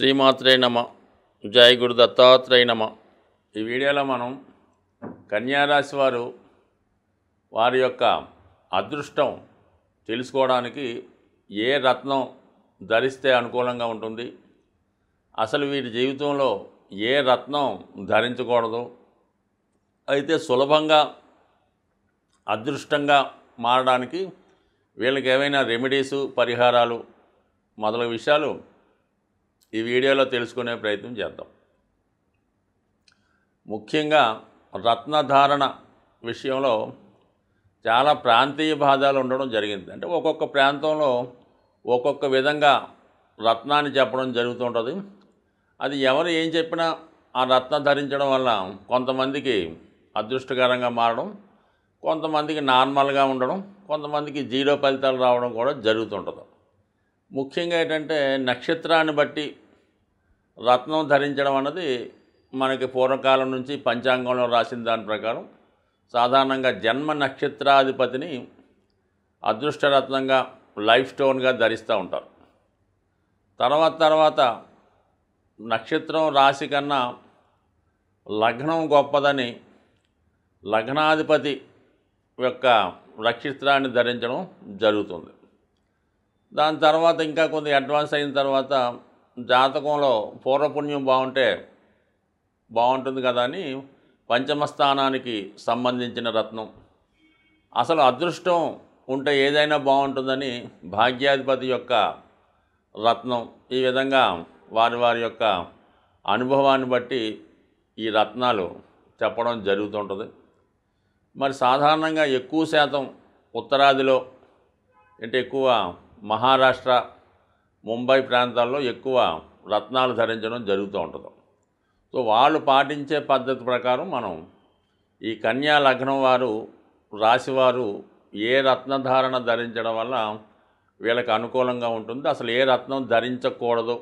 శ్రీమాత్రే నమ. జై గురు దత్తాత్రేయ నమ. ఈ వీడియోలో మనం కన్యారాశి వారు వారి యొక్క అదృష్టం తెలుసుకోవడానికి ఏ రత్నం ధరిస్తే అనుకూలంగా ఉంటుంది, అసలు వీరి జీవితంలో ఏ రత్నం ధరించకూడదు, అయితే సులభంగా అదృష్టంగా మారడానికి వీళ్ళకి ఏవైనా రెమెడీసు పరిహారాలు మొదలగు విషయాలు ఈ వీడియోలో తెలుసుకునే ప్రయత్నం చేద్దాం. ముఖ్యంగా రత్నధారణ విషయంలో చాలా ప్రాంతీయ భేదాలు ఉండడం జరిగింది. అంటే ఒక్కొక్క ప్రాంతంలో ఒక్కొక్క విధంగా రత్నాన్ని చెప్పడం జరుగుతుంటుంది. అది ఎవరు ఏం చెప్పినా ఆ రత్నం ధరించడం వల్ల కొంతమందికి అదృష్టకరంగా మారడం, కొంతమందికి నార్మల్గా ఉండడం, కొంతమందికి జీరో ఫలితాలు రావడం కూడా జరుగుతుంటుంది. ముఖ్యంగా ఏంటంటే నక్షత్రాన్ని బట్టి రత్నం ధరించడం అన్నది మనకి పూర్వకాలం నుంచి పంచాంగంలో రాసిన దాని ప్రకారం సాధారణంగా జన్మ నక్షత్రాధిపతిని అదృష్టరత్నంగా లైఫ్ స్టోన్గా ధరిస్తూ ఉంటారు. తర్వాత నక్షత్రం రాశి కన్నా లగ్నం గొప్పదని లగ్నాధిపతి యొక్క నక్షత్రాన్ని ధరించడం జరుగుతుంది. దాని తర్వాత ఇంకా కొంత అడ్వాన్స్ అయిన తర్వాత జాతకంలో పూర్వపుణ్యం బాగుంటుంది కదా అని పంచమ స్థానానికి సంబంధించిన రత్నం, అసలు అదృష్టం ఉంటే ఏదైనా బాగుంటుందని భాగ్యాధిపతి యొక్క రత్నం, ఈ విధంగా వారి యొక్క అనుభవాన్ని బట్టి ఈ రత్నాలు చెప్పడం జరుగుతుంటుంది. మరి సాధారణంగా ఎక్కువ శాతం ఉత్తరాదిలో అంటే ఎక్కువ మహారాష్ట్ర, ముంబై ప్రాంతాల్లో ఎక్కువ రత్నాలు ధరించడం జరుగుతూ ఉంటుంది. సో వాళ్ళు పాటించే పద్ధతి ప్రకారం మనం ఈ కన్యా లగ్నం వారు రాశివారు ఏ రత్నధారణ ధరించడం వల్ల వీళ్ళకి అనుకూలంగా ఉంటుంది, అసలు ఏ రత్నం ధరించకూడదు,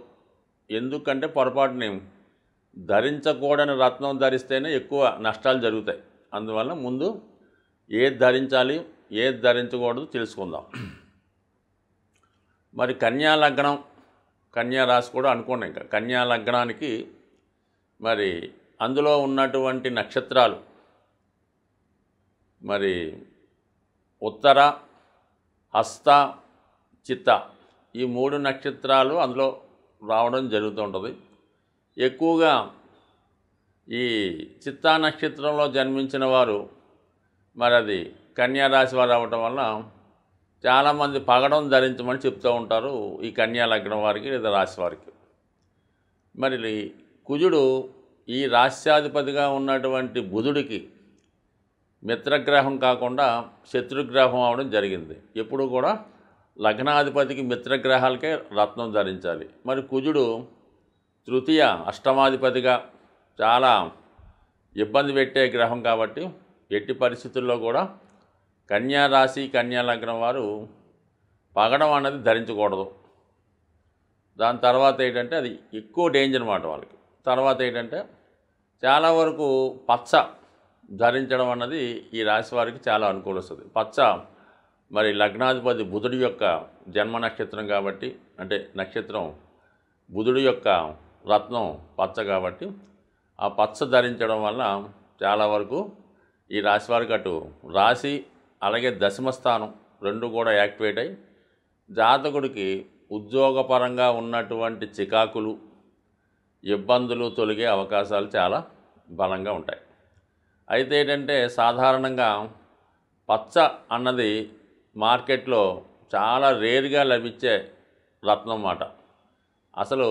ఎందుకంటే పొరపాటుని ధరించకూడని రత్నం ధరిస్తేనే ఎక్కువ నష్టాలు జరుగుతాయి. అందువల్ల ముందు ఏది ధరించాలి ఏది ధరించకూడదు తెలుసుకుందాం. మరి కన్యా లగ్నం, కన్యా రాశి కూడా అనుకోండి. ఇంకా కన్యా లగ్నానికి మరి అందులో ఉన్నటువంటి నక్షత్రాలు మరి ఉత్తర, హస్త, చిత్త, ఈ 3 నక్షత్రాలు అందులో రావడం జరుగుతూ ఉంటుంది. ఎక్కువగా ఈ చిత్తా నక్షత్రంలో జన్మించిన వారు మరి అది కన్యా రాశి వారు అవ్వటం వల్ల చాలామంది పగడం ధరించమని చెప్తూ ఉంటారు ఈ కన్యా లగ్నం వారికి లేదా రాశి వారికి. మరి కుజుడు ఈ రాశ్యాధిపతిగా ఉన్నటువంటి బుధుడికి మిత్రగ్రహం కాకుండా శత్రుగ్రహం అవడం జరిగింది. ఎప్పుడు కూడా లగ్నాధిపతికి మిత్రగ్రహాలకే రత్నం ధరించాలి. మరి కుజుడు తృతీయ అష్టమాధిపతిగా చాలా ఇబ్బంది పెట్టే గ్రహం కాబట్టి ఎట్టి పరిస్థితుల్లో కూడా కన్యా రాశి, కన్యా లగ్నం వారు పగడం అన్నది ధరించకూడదు. దాని తర్వాత ఏంటంటే అది ఎక్కువ డేంజర్ అన్నమాట వాళ్ళకి. తర్వాత ఏంటంటే చాలా వరకు పచ్చ ధరించడం అన్నది ఈ రాశి వారికి చాలా అనుకూలిస్తుంది. పచ్చ మరి లగ్నాధిపతి బుధుడి యొక్క జన్మ నక్షత్రం కాబట్టి, అంటే నక్షత్రం బుధుడి యొక్క రత్నం పచ్చ కాబట్టి ఆ పచ్చ ధరించడం వల్ల చాలా వరకు ఈ రాశి వారికి అటు రాశి అలాగే దశమస్థానం రెండు కూడా యాక్టివేట్ అయ్యి జాతకుడికి ఉద్యోగపరంగా ఉన్నటువంటి చికాకులు, ఇబ్బందులు తొలగే అవకాశాలు చాలా బలంగా ఉంటాయి. అయితే ఏంటంటే సాధారణంగా పచ్చ అన్నది మార్కెట్లో చాలా రేర్గా లభించే రత్నం అన్నమాట. అసలు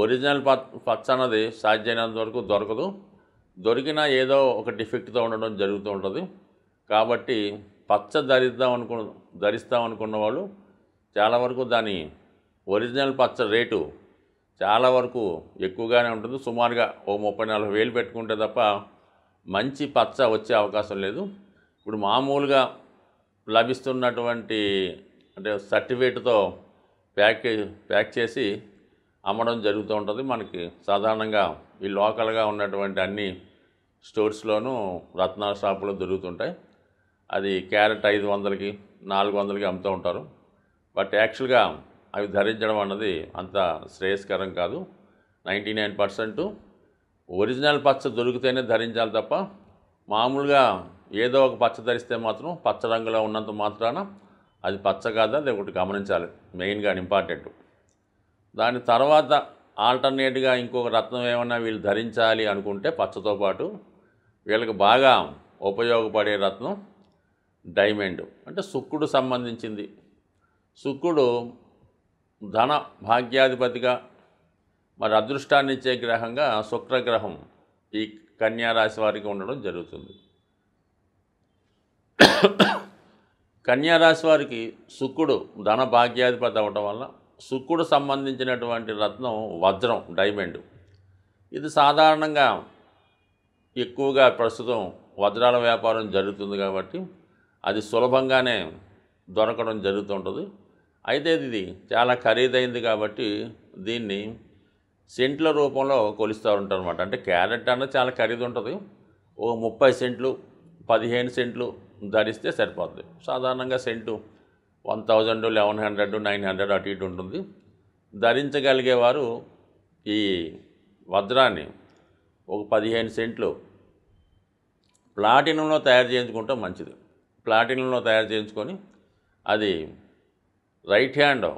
ఒరిజినల్ పచ్చ అన్నది సాధ్యమైనంత వరకు దొరకదు. దొరికినా ఏదో ఒక డిఫెక్ట్తో ఉండడం జరుగుతూ ఉంటుంది. కాబట్టి పచ్చ ధరిస్తాం అనుకున్న వాళ్ళు చాలా వరకు దాని ఒరిజినల్ పచ్చ రేటు చాలా వరకు ఎక్కువగానే ఉంటుంది. సుమారుగా ఓ 30-40 వేలు పెట్టుకుంటే తప్ప మంచి పచ్చ వచ్చే అవకాశం లేదు. ఇప్పుడు మామూలుగా లభిస్తున్నటువంటి అంటే సర్టిఫికేట్తో ప్యాక్ చేసి అమ్మడం జరుగుతూ ఉంటుంది. మనకి సాధారణంగా ఈ లోకల్గా ఉన్నటువంటి అన్ని స్టోర్స్లోనూ రత్నాల షాపులో దొరుకుతుంటాయి. అది క్యారెట్ 500కి 400కి అమ్ముతూ ఉంటారు. బట్ యాక్చువల్గా అవి ధరించడం అన్నది అంత శ్రేయస్కరం కాదు. 99% ఒరిజినల్ పచ్చ దొరికితేనే ధరించాలి తప్ప మామూలుగా ఏదో ఒక పచ్చ ధరిస్తే మాత్రం పచ్చ రంగులో ఉన్నంత మాత్రాన అది పచ్చ కాదా, అది ఒకటి గమనించాలి. మెయిన్గా ఇంపార్టెంట్. దాని తర్వాత ఆల్టర్నేట్గా ఇంకొక రత్నం ఏమన్నా వీళ్ళు ధరించాలి అనుకుంటే పచ్చతో పాటు వీళ్ళకి బాగా ఉపయోగపడే రత్నం డైమండ్, అంటే శుక్రుడు సంబంధించింది. శుక్రుడు ధన భాగ్యాధిపతిగా, మరి అదృష్టాన్ని ఇచ్చే గ్రహంగా శుక్రగ్రహం ఈ కన్యా రాశి వారికి ఉండడం జరుగుతుంది. కన్యా రాశి వారికి శుక్రుడు ధన భాగ్యాధిపతి అవ్వటం వల్ల శుక్రుడు సంబంధించినటువంటి రత్నం వజ్రం, డైమండ్. ఇది సాధారణంగా ఎక్కువగా ప్రస్తుతం వజ్రాల వ్యాపారం జరుగుతుంది కాబట్టి అది సులభంగానే దొరకడం జరుగుతుంటుంది. అయితే ఇది చాలా ఖరీదైంది కాబట్టి దీన్ని సెంట్ల రూపంలో కొలుస్తూ ఉంటారు అనమాట. అంటే క్యారెట్ అన్నది చాలా ఖరీదు ఉంటుంది. ఓ 30 సెంట్లు 15 సెంట్లు ధరిస్తే సరిపోతుంది. సాధారణంగా సెంటు 1000, 1100, 900 అటు ఇటు ఉంటుంది. ధరించగలిగేవారు ఈ వజ్రాన్ని ఒక 15 సెంట్లు ప్లాటినంలో తయారు చేయించుకుంటే మంచిది. ప్లాటినంలో తయారు చేయించుకొని అది రైట్ హ్యాండ్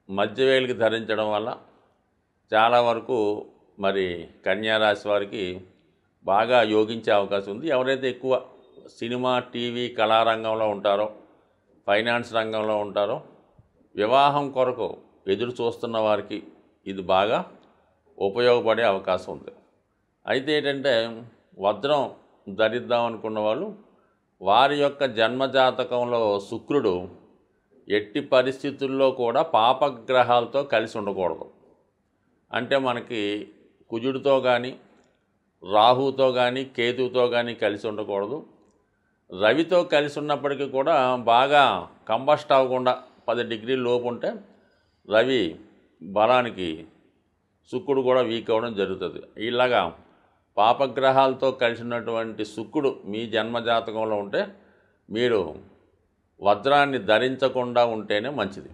మధ్యవేలికి ధరించడం వల్ల చాలా వరకు మరి కన్యా రాశి వారికి బాగా యోగించే అవకాశం ఉంది. ఎవరైతే ఎక్కువ సినిమా, టీవీ, కళారంగంలో ఉంటారో, ఫైనాన్స్ రంగంలో ఉంటారో, వివాహం కొరకు ఎదురు చూస్తున్న వారికి ఇది బాగా ఉపయోగపడే అవకాశం ఉంది. అయితే ఏంటంటే వజ్రం ధరిద్దాం అనుకున్న వాళ్ళు వారి యొక్క జన్మజాతకంలో శుక్రుడు ఎట్టి పరిస్థితుల్లో కూడా పాపగ్రహాలతో కలిసి ఉండకూడదు. అంటే మనకి కుజుడితో కానీ, రాహుతో కానీ, కేతువుతో కానీ కలిసి ఉండకూడదు. రవితో కలిసి ఉన్నప్పటికీ కూడా బాగా కంబస్ట్ అవ్వకుండా 10 డిగ్రీల లోపు ఉంటే రవి బలానికి శుక్రుడు కూడా వీక్ అవ్వడం జరుగుతుంది. ఇలాగా పాపగ్రహాలతో కలిసినటువంటి శుక్రుడు మీ జన్మజాతకంలో ఉంటే మీరు వజ్రాన్ని ధరించకుండా ఉంటేనే మంచిది.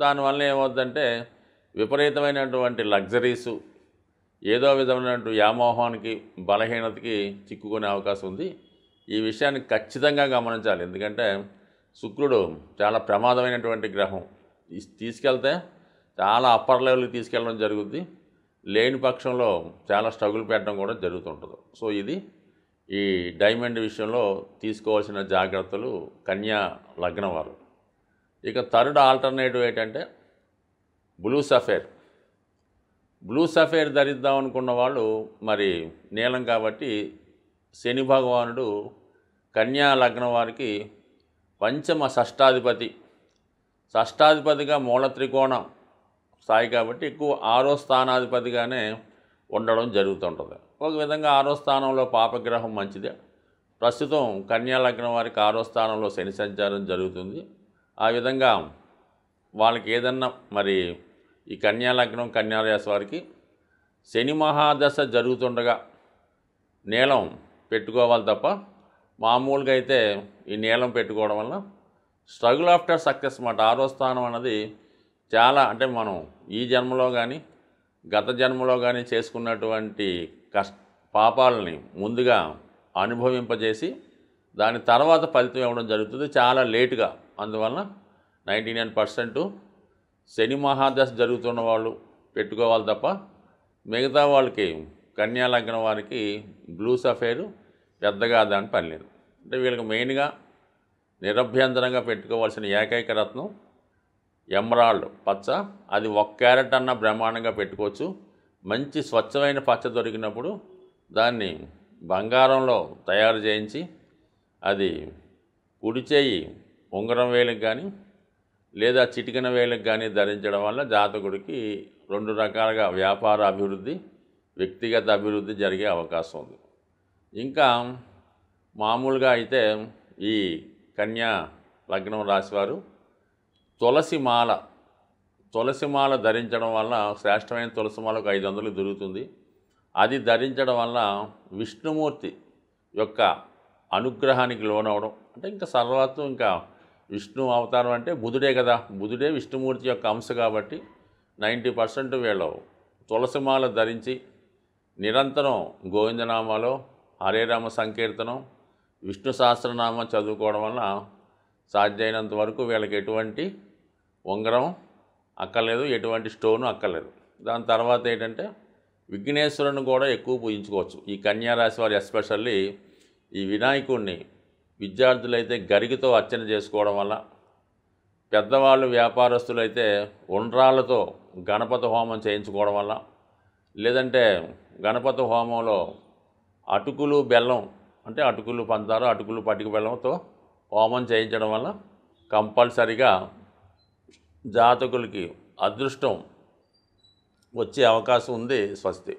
దానివల్ల ఏమవుతుందంటే విపరీతమైనటువంటి లగ్జరీసు, ఏదో విధమైనటువంటి వ్యామోహానికి, బలహీనతకి చిక్కుకునే అవకాశం ఉంది. ఈ విషయాన్ని ఖచ్చితంగా గమనించాలి. ఎందుకంటే శుక్రుడు చాలా ప్రమాదమైనటువంటి గ్రహం. తీసుకెళ్తే చాలా అప్పర్ లెవెల్కి తీసుకెళ్ళడం జరుగుద్ది. లేని పక్షంలో చాలా స్ట్రగుల్ పెట్టడం కూడా జరుగుతుంటుంది. సో ఇది ఈ డైమండ్ విషయంలో తీసుకోవాల్సిన జాగ్రత్తలు కన్యా లగ్నం వారు. ఇక థర్డ్ ఆల్టర్నేటివ్ ఏంటంటే బ్లూ సఫేర్. బ్లూ సఫేర్ ధరిద్దాం అనుకున్న వాళ్ళు మరి నీలం కాబట్టి శని భగవానుడు కన్యా లగ్నం వారికి పంచమ షష్టాధిపతిగా మూల త్రికోణం స్థాయి కాబట్టి ఎక్కువ 6వ స్థానాధిపతిగానే ఉండడం జరుగుతుంటుంది. ఒక విధంగా 6వ స్థానంలో పాపగ్రహం మంచిదే. ప్రస్తుతం కన్యా లగ్నం వారికి 6వ స్థానంలో శని సంచారం జరుగుతుంది. ఆ విధంగా వాళ్ళకి ఏదన్నా మరి ఈ కన్యా లగ్నం, కన్యా రాశి వారికి శని మహాదశ జరుగుతుండగా నీలం పెట్టుకోవాలి తప్ప మామూలుగా అయితే ఈ నీలం పెట్టుకోవడం వల్ల స్ట్రగుల్ ఆఫ్టర్ సక్సెస్ మాట. 6వ స్థానం అన్నది చాలా, అంటే మనం ఈ జన్మలో కానీ గత జన్మలో కానీ చేసుకున్నటువంటి పాపాలని ముందుగా అనుభవింపజేసి దాని తర్వాత ఫలితం ఇవ్వడం జరుగుతుంది చాలా లేటుగా. అందువలన 99% శని మహాదశ జరుగుతున్న వాళ్ళు పెట్టుకోవాలి తప్ప మిగతా వాళ్ళకి కన్యా లగ్నం వారికి బ్లూ సఫేరు పెద్దగా దాని పని లేదు. అంటే వీళ్ళకి మెయిన్గా నిరభ్యంతరంగా పెట్టుకోవాల్సిన ఏకైక రత్నం ఎమరాల్డ్ పచ్చ. అది 1 క్యారెట్ అన్న బ్రహ్మాండంగా పెట్టుకోవచ్చు. మంచి స్వచ్ఛమైన పచ్చ దొరికినప్పుడు దాన్ని బంగారంలో తయారు చేయించి అది కుడి చేయి ఉంగరం వేలకు కానీ లేదా చిటికెన వేలకు కానీ ధరించడం వల్ల జాతకుడికి 2 రకాలుగా వ్యాపార అభివృద్ధి, వ్యక్తిగత అభివృద్ధి జరిగే అవకాశం ఉంది. ఇంకా మామూలుగా అయితే ఈ కన్యా లగ్నం రాశివారు తులసిమాల ధరించడం వల్ల, శ్రేష్టమైన తులసిమాలకు 500 దొరుకుతుంది. అది ధరించడం వల్ల విష్ణుమూర్తి యొక్క అనుగ్రహానికి లోనవడం. అంటే ఇంకా సర్వత్వం ఇంకా విష్ణు అవతారం అంటే బుధుడే కదా, బుధుడే విష్ణుమూర్తి యొక్క అంశ కాబట్టి 90% వీళ్ళు తులసిమాల ధరించి నిరంతరం గోవిందనామాలో హరే రామ సంకీర్తనం విష్ణు సహస్రనామం చదువుకోవడం వల్ల సాధ్యమైనంత వరకు వీళ్ళకి ఎటువంటి ఉంగరం అక్కర్లేదు, ఎటువంటి స్టోను అక్కర్లేదు. దాని తర్వాత ఏంటంటే విఘ్నేశ్వరుని కూడా ఎక్కువ పూజించుకోవచ్చు. ఈ కన్యా రాశి వారు ఎస్పెషల్లీ ఈ వినాయకుడిని విద్యార్థులైతే గరికతో అర్చన చేసుకోవడం వల్ల, పెద్దవాళ్ళు వ్యాపారస్తులైతే ఉండ్రాళ్ళతో గణపతి హోమం చేయించుకోవడం వల్ల, లేదంటే గణపతి హోమంలో అటుకులు బెల్లం అంటే అటుకులు పంచదార, అటుకులు పటిక బెల్లంతో హోమం చేయించడం వల్ల కంపల్సరిగా జాతకులకి అదృష్టం వచ్చే అవకాశం ఉంది. స్వస్తి.